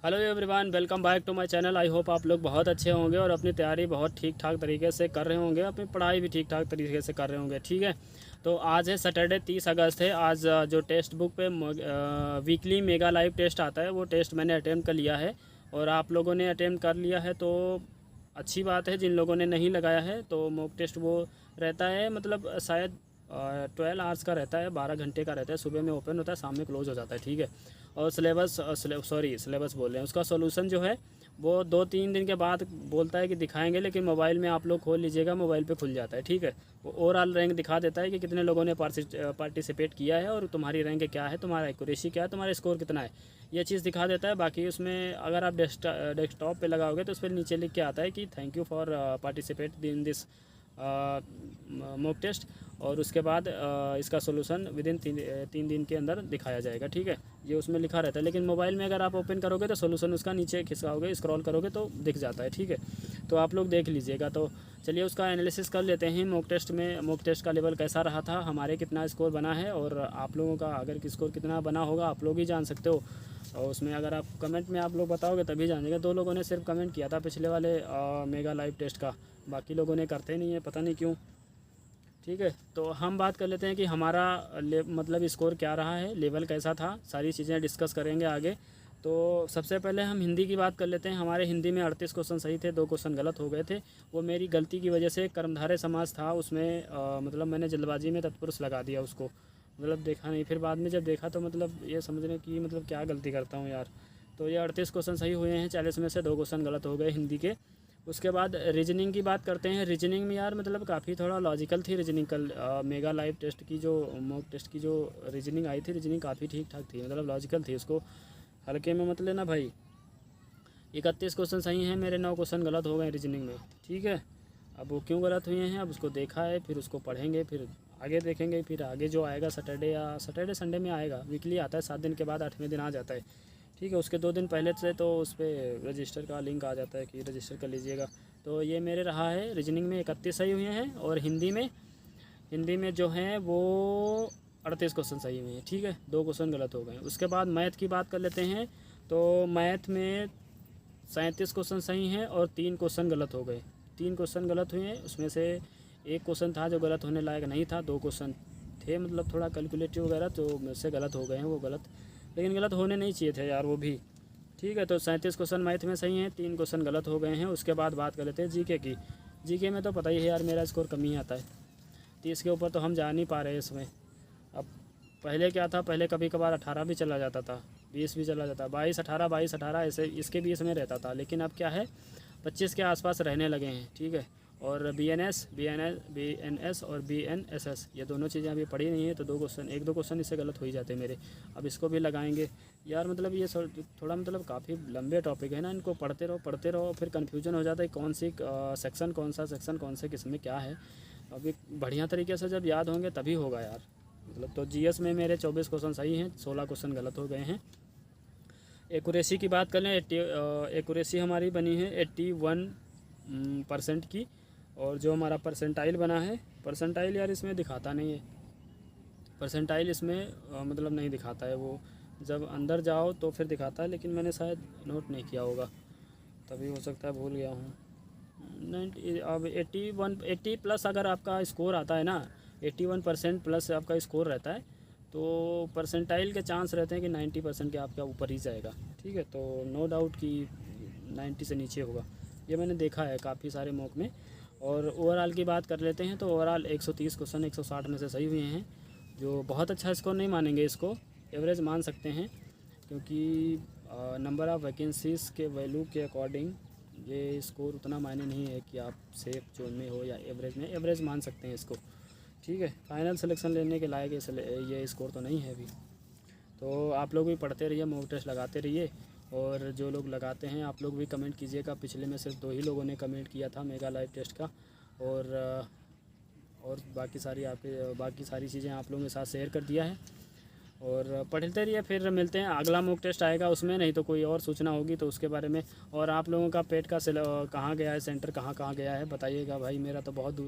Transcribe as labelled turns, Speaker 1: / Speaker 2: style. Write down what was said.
Speaker 1: Hello everyone, welcome back to my channel. I hope आप लोग बहुत अच्छे होंगे और अपनी तैयारी बहुत ठीक ठाक तरीके से कर रहे होंगे, अपनी पढ़ाई भी ठीक ठाक तरीके से कर रहे होंगे। ठीक है, तो आज है सैटरडे 30 अगस्त है। आज जो टेस्ट बुक पे वीकली मेगा लाइव टेस्ट आता है वो टेस्ट मैंने अटेम्प्ट कर लिया है और आप लोगों ने अटेम्प्ट कर लिया है तो अच्छी बात है। जिन लोगों ने नहीं लगाया है तो मॉक टेस्ट वो रहता है, मतलब शायद 12 आवर्स का रहता है, 12 घंटे का रहता है। सुबह में ओपन होता है, शाम में क्लोज हो जाता है। ठीक है, और सिलेबस बोल रहे हैं, उसका सोल्यूशन जो है वो 2-3 दिन के बाद बोलता है कि दिखाएंगे, लेकिन मोबाइल में आप लोग खोल लीजिएगा, मोबाइल पे खुल जाता है। ठीक है, वो ओवरऑल रैंक दिखा देता है कि कितने लोगों ने पार्टिसिपेट किया है और तुम्हारी रैंक क्या है, तुम्हारा एक्यूरेसी क्या है, तुम्हारा स्कोर कितना है, ये चीज़ दिखा देता है। बाकी उसमें अगर आप डेस्कटॉप पे लगाओगे तो उस पर नीचे लिख के आता है कि thank you for participate in this mock test, और उसके बाद इसका सोल्यूशन विदिन 3 दिन के अंदर दिखाया जाएगा। ठीक है, ये उसमें लिखा रहता है, लेकिन मोबाइल में अगर आप ओपन करोगे तो सोल्यूशन उसका नीचे खिसकाओगे, स्क्रॉल करोगे तो दिख जाता है। ठीक है, तो आप लोग देख लीजिएगा। तो चलिए उसका एनालिसिस कर लेते हैं। मॉक टेस्ट का लेवल कैसा रहा था, हमारे कितना स्कोर बना है और आप लोगों का अगर स्कोर कितना बना होगा आप लोग ही जान सकते हो। और उसमें अगर आप कमेंट में आप लोग बताओगे तभी जानेंगे। 2 लोगों ने सिर्फ कमेंट किया था पिछले वाले मेगा लाइव टेस्ट का, बाकी लोगों ने करते नहीं है, पता नहीं क्यों। ठीक है, तो हम बात कर लेते हैं कि हमारा मतलब स्कोर क्या रहा है, लेवल कैसा था, सारी चीज़ें डिस्कस करेंगे आगे। तो सबसे पहले हम हिंदी की बात कर लेते हैं। हमारे हिंदी में 38 क्वेश्चन सही थे, 2 क्वेश्चन गलत हो गए थे। वो मेरी गलती की वजह से कर्मधारय समास था उसमें, मतलब मैंने जल्दबाजी में तत्पुरुष लगा दिया उसको, मतलब देखा नहीं। फिर बाद में जब देखा तो मतलब ये समझने की मतलब क्या गलती करता हूँ यार। तो ये 38 क्वेश्चन सही हुए हैं, 40 में से 2 क्वेश्चन गलत हो गए हिंदी के। उसके बाद रीजनिंग की बात करते हैं। रीजनिंग में यार मतलब काफ़ी थोड़ा लॉजिकल थी रीजनिंग। कल मेगा लाइव टेस्ट की जो मॉक टेस्ट की जो रीजनिंग आई थी, रीजनिंग काफ़ी ठीक ठाक थी, मतलब लॉजिकल थी, उसको हल्के में मत लेना भाई। 31 क्वेश्चन सही हैं मेरे, 9 क्वेश्चन गलत हो गए रीजनिंग में। ठीक है, अब वो क्यों गलत हुए हैं अब उसको देखा है, फिर उसको पढ़ेंगे, फिर आगे देखेंगे। फिर आगे जो आएगा सैटरडे संडे में आएगा, वीकली आता है, 7 दिन के बाद 8वें दिन आ जाता है। ठीक है, उसके 2 दिन पहले से तो उस पर रजिस्टर का लिंक आ जाता है कि रजिस्टर कर लीजिएगा। तो ये मेरे रहा है रीजनिंग में 31 सही हुए हैं, और हिंदी में जो है वो 38 क्वेश्चन सही हुए हैं। ठीक है, 2 क्वेश्चन गलत हो गए। उसके बाद मैथ की बात कर लेते हैं। तो मैथ में 37 क्वेश्चन सही हैं और 3 क्वेश्चन गलत हो गए। 3 क्वेश्चन गलत हुए हैं, उसमें से एक क्वेश्चन था जो गलत होने लायक नहीं था। 2 क्वेश्चन थे मतलब थोड़ा कैलकुलेटिव वगैरह, तो मुझसे गलत हो गए हैं वो गलत, लेकिन गलत होने नहीं चाहिए थे यार वो भी। ठीक है, तो 37 क्वेश्चन मैथ में सही हैं, 3 क्वेश्चन गलत हो गए हैं। उसके बाद बात कर लेते हैं जीके की। जीके में तो पता ही है यार मेरा स्कोर कम ही आता है, 30 के ऊपर तो हम जा नहीं पा रहे इसमें। अब पहले क्या था, पहले कभी कभार 18 भी चला जाता था, 20 भी चला जाता, 22 18 ऐसे इसके बीच में रहता था। लेकिन अब क्या है, 25 के आसपास रहने लगे हैं। ठीक है, और बी एन एस और BNSS ये दोनों चीज़ें अभी पढ़ी नहीं है, तो 1-2 क्वेश्चन इससे गलत हो ही जाते हैं मेरे। अब इसको भी लगाएंगे यार, मतलब ये थोड़ा मतलब काफ़ी लंबे टॉपिक है ना, इनको पढ़ते रहो फिर कन्फ्यूजन हो जाता है कौन सी सेक्शन कौन सा सेक्शन कौन से किस में क्या है। अभी बढ़िया तरीके से जब याद होंगे तभी होगा यार, मतलब। तो जीएस में मेरे 24 क्वेश्चन सही हैं, 16 क्वेश्चन गलत हो गए हैं। एक्यूरेसी की बात कर लें, एक्यूरेसी हमारी बनी है 81% की, और जो हमारा परसेंटाइल बना है, परसेंटाइल यार इसमें दिखाता नहीं है, परसेंटाइल इसमें मतलब नहीं दिखाता है। वो जब अंदर जाओ तो फिर दिखाता है, लेकिन मैंने शायद नोट नहीं किया होगा, तभी हो सकता है भूल गया हूँ। 90 अब 80 प्लस अगर आपका स्कोर आता है ना, 81% प्लस आपका स्कोर रहता है, तो परसेंटाइल के चांस रहते हैं कि 90% के आपका ऊपर ही जाएगा। ठीक है, तो नो डाउट कि 90 से नीचे होगा, ये मैंने देखा है काफ़ी सारे मॉक में। और ओवरऑल की बात कर लेते हैं, तो ओवरऑल 130 क्वेश्चन 160 में से सही हुए हैं, जो बहुत अच्छा स्कोर नहीं मानेंगे, इसको एवरेज मान सकते हैं, क्योंकि नंबर ऑफ़ वैकेंसीज़ के वैल्यू के अकॉर्डिंग ये स्कोर उतना मायने नहीं है कि आप सेफ जोन में हो या एवरेज में, एवरेज मान सकते हैं इसको। ठीक है, फाइनल सिलेक्शन लेने के लायक ये स्कोर तो नहीं है अभी। तो आप लोग भी पढ़ते रहिए, मॉक टेस्ट लगाते रहिए, और जो लोग लगाते हैं आप लोग भी कमेंट कीजिएगा। पिछले में सिर्फ 2 ही लोगों ने कमेंट किया था मेगा लाइव टेस्ट का, और बाकी सारी चीज़ें आप लोगों के साथ शेयर कर दिया है। और पढ़ते रहिए, फिर मिलते हैं, अगला मॉक टेस्ट आएगा उसमें, नहीं तो कोई और सूचना होगी तो उसके बारे में। और आप लोगों का पेट का कहाँ गया है, सेंटर कहाँ कहाँ गया है बताइएगा भाई, मेरा तो बहुत दूर